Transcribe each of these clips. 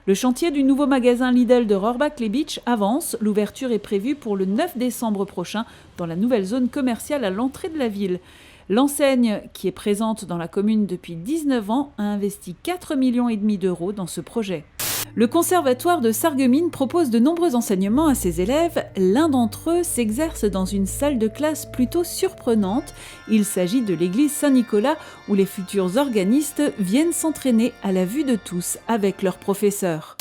Le chantier du nouveau magasin Lidl de Rohrbach-les-Bitches avance. L'ouverture est prévue pour le 9 décembre prochain dans la nouvelle zone commerciale à l'entrée de la ville. L'enseigne, qui est présente dans la commune depuis 19 ans, a investi 4,5 millions d'euros dans ce projet. Le conservatoire de Sarreguemines propose de nombreux enseignements à ses élèves. L'un d'entre eux s'exerce dans une salle de classe plutôt surprenante. Il s'agit de l'église Saint-Nicolas où les futurs organistes viennent s'entraîner à la vue de tous avec leurs professeurs.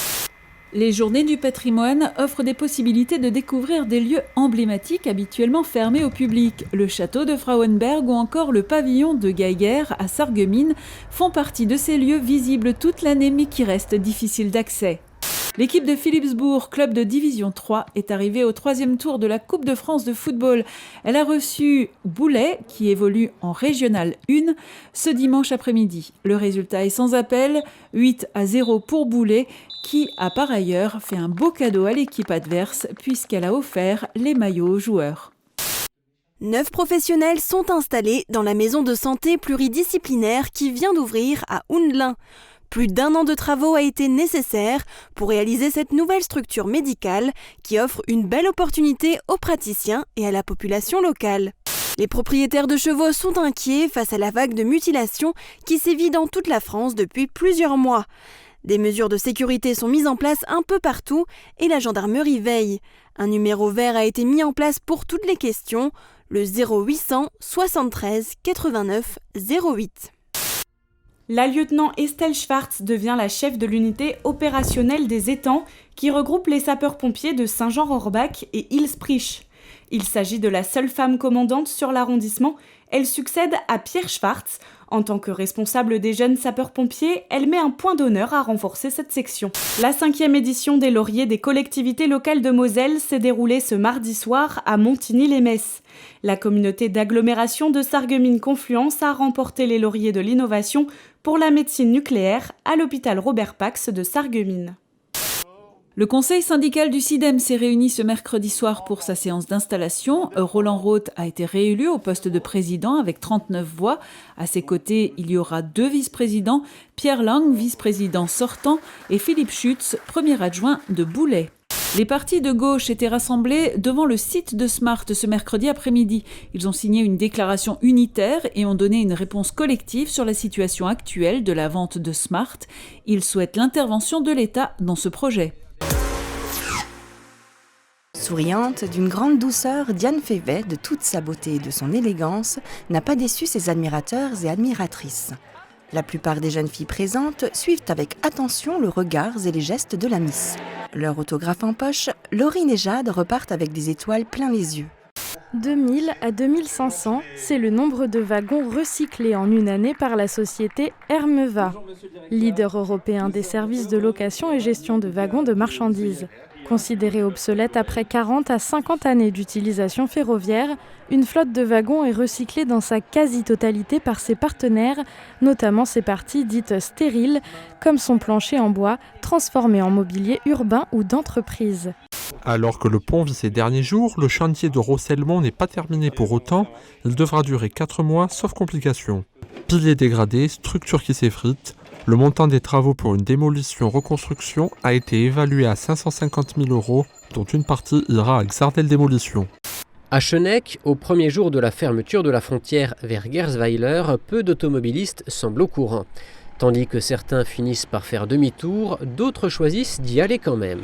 Les Journées du patrimoine offrent des possibilités de découvrir des lieux emblématiques habituellement fermés au public. Le château de Frauenberg ou encore le pavillon de Geiger à Sarreguemines font partie de ces lieux visibles toute l'année mais qui restent difficiles d'accès. L'équipe de Philipsbourg, club de division 3, est arrivée au 3e tour de la Coupe de France de football. Elle a reçu Boulay, qui évolue en Régional 1, ce dimanche après-midi. Le résultat est sans appel, 8-0 pour Boulay, qui a par ailleurs fait un beau cadeau à l'équipe adverse puisqu'elle a offert les maillots aux joueurs. 9 professionnels sont installés dans la maison de santé pluridisciplinaire qui vient d'ouvrir à Houndelin. Plus d'1 an de travaux a été nécessaire pour réaliser cette nouvelle structure médicale qui offre une belle opportunité aux praticiens et à la population locale. Les propriétaires de chevaux sont inquiets face à la vague de mutilation qui sévit dans toute la France depuis plusieurs mois. Des mesures de sécurité sont mises en place un peu partout et la gendarmerie veille. Un numéro vert a été mis en place pour toutes les questions, le 0800 73 89 08. La lieutenant Estelle Schwartz devient la chef de l'unité opérationnelle des étangs qui regroupe les sapeurs-pompiers de Saint-Jean-Rohrbach et Ilsprich. Il s'agit de la seule femme commandante sur l'arrondissement. Elle succède à Pierre Schwartz. En tant que responsable des jeunes sapeurs-pompiers, elle met un point d'honneur à renforcer cette section. La 5e édition des Lauriers des collectivités locales de Moselle s'est déroulée ce mardi soir à Montigny-les-Metz. La communauté d'agglomération de Sarreguemines-Confluence a remporté les Lauriers de l'innovation pour la médecine nucléaire à l'hôpital Robert Pax de Sarreguemines. Le conseil syndical du SIDEM s'est réuni ce mercredi soir pour sa séance d'installation. Roland Roth a été réélu au poste de président avec 39 voix. À ses côtés, il y aura 2 vice-présidents, Pierre Lang, vice-président sortant, et Philippe Schütz, premier adjoint de Boulay. Les partis de gauche étaient rassemblés devant le site de Smart ce mercredi après-midi. Ils ont signé une déclaration unitaire et ont donné une réponse collective sur la situation actuelle de la vente de Smart. Ils souhaitent l'intervention de l'État dans ce projet. Souriante, d'une grande douceur, Diane Févet, de toute sa beauté et de son élégance, n'a pas déçu ses admirateurs et admiratrices. La plupart des jeunes filles présentes suivent avec attention le regard et les gestes de la Miss. Leur autographe en poche, Laurine et Jade repartent avec des étoiles plein les yeux. 2000 à 2500, c'est le nombre de wagons recyclés en une année par la société Hermeva, leader européen des services de location et gestion de wagons de marchandises. Considérée obsolète après 40 à 50 années d'utilisation ferroviaire, une flotte de wagons est recyclée dans sa quasi-totalité par ses partenaires, notamment ses parties dites stériles, comme son plancher en bois, transformé en mobilier urbain ou d'entreprise. Alors que le pont vit ses derniers jours, le chantier de Rosselmont n'est pas terminé pour autant. Il devra durer 4 mois, sauf complications. Piliers dégradés, structures qui s'effritent. Le montant des travaux pour une démolition-reconstruction a été évalué à 550 000 €, dont une partie ira à Xardel Démolition. À Schöneck, au premier jour de la fermeture de la frontière vers Gersweiler, peu d'automobilistes semblent au courant. Tandis que certains finissent par faire demi-tour, d'autres choisissent d'y aller quand même.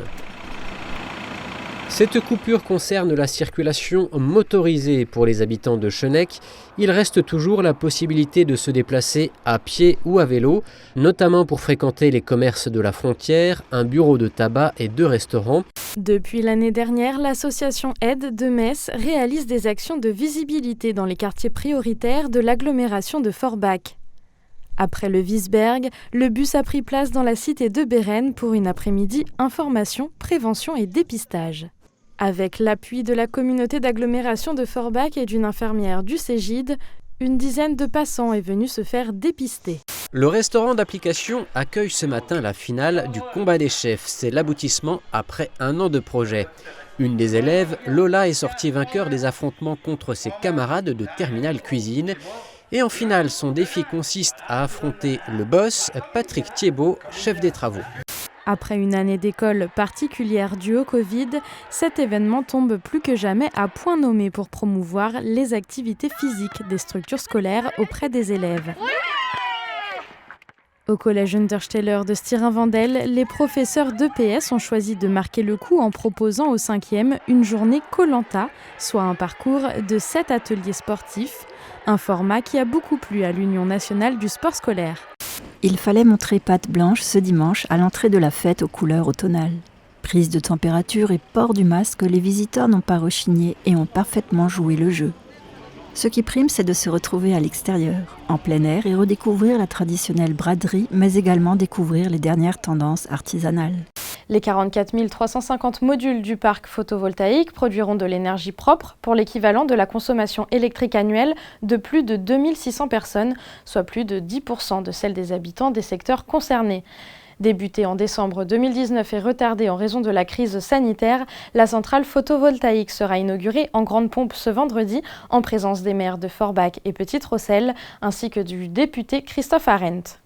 Cette coupure concerne la circulation motorisée pour les habitants de Schöneck. Il reste toujours la possibilité de se déplacer à pied ou à vélo, notamment pour fréquenter les commerces de la frontière, un bureau de tabac et 2 restaurants. Depuis l'année dernière, l'association Aide de Metz réalise des actions de visibilité dans les quartiers prioritaires de l'agglomération de Forbach. Après le Wiesberg, le bus a pris place dans la cité de Bérennes pour une après-midi information, prévention et dépistage. Avec l'appui de la communauté d'agglomération de Forbach et d'une infirmière du Cégide, une dizaine de passants est venue se faire dépister. Le restaurant d'application accueille ce matin la finale du combat des chefs. C'est l'aboutissement après 1 an de projet. Une des élèves, Lola, est sortie vainqueur des affrontements contre ses camarades de terminale cuisine. Et en finale, son défi consiste à affronter le boss, Patrick Thiebaud, chef des travaux. Après une année d'école particulière due au Covid, cet événement tombe plus que jamais à point nommé pour promouvoir les activités physiques des structures scolaires auprès des élèves. Au collège Untersteller de Stirin-Wendel, les professeurs d'EPS ont choisi de marquer le coup en proposant aux 5e une journée Koh-Lanta, soit un parcours de 7 ateliers sportifs, un format qui a beaucoup plu à l'Union nationale du sport scolaire. Il fallait montrer patte blanche ce dimanche à l'entrée de la fête aux couleurs automnales. Prise de température et port du masque, les visiteurs n'ont pas rechigné et ont parfaitement joué le jeu. Ce qui prime, c'est de se retrouver à l'extérieur, en plein air et redécouvrir la traditionnelle braderie, mais également découvrir les dernières tendances artisanales. Les 44 350 modules du parc photovoltaïque produiront de l'énergie propre pour l'équivalent de la consommation électrique annuelle de plus de 2600 personnes, soit plus de 10% de celle des habitants des secteurs concernés. Débutée en décembre 2019 et retardée en raison de la crise sanitaire, la centrale photovoltaïque sera inaugurée en grande pompe ce vendredi en présence des maires de Forbach et Petite-Rosselle ainsi que du député Christophe Arendt.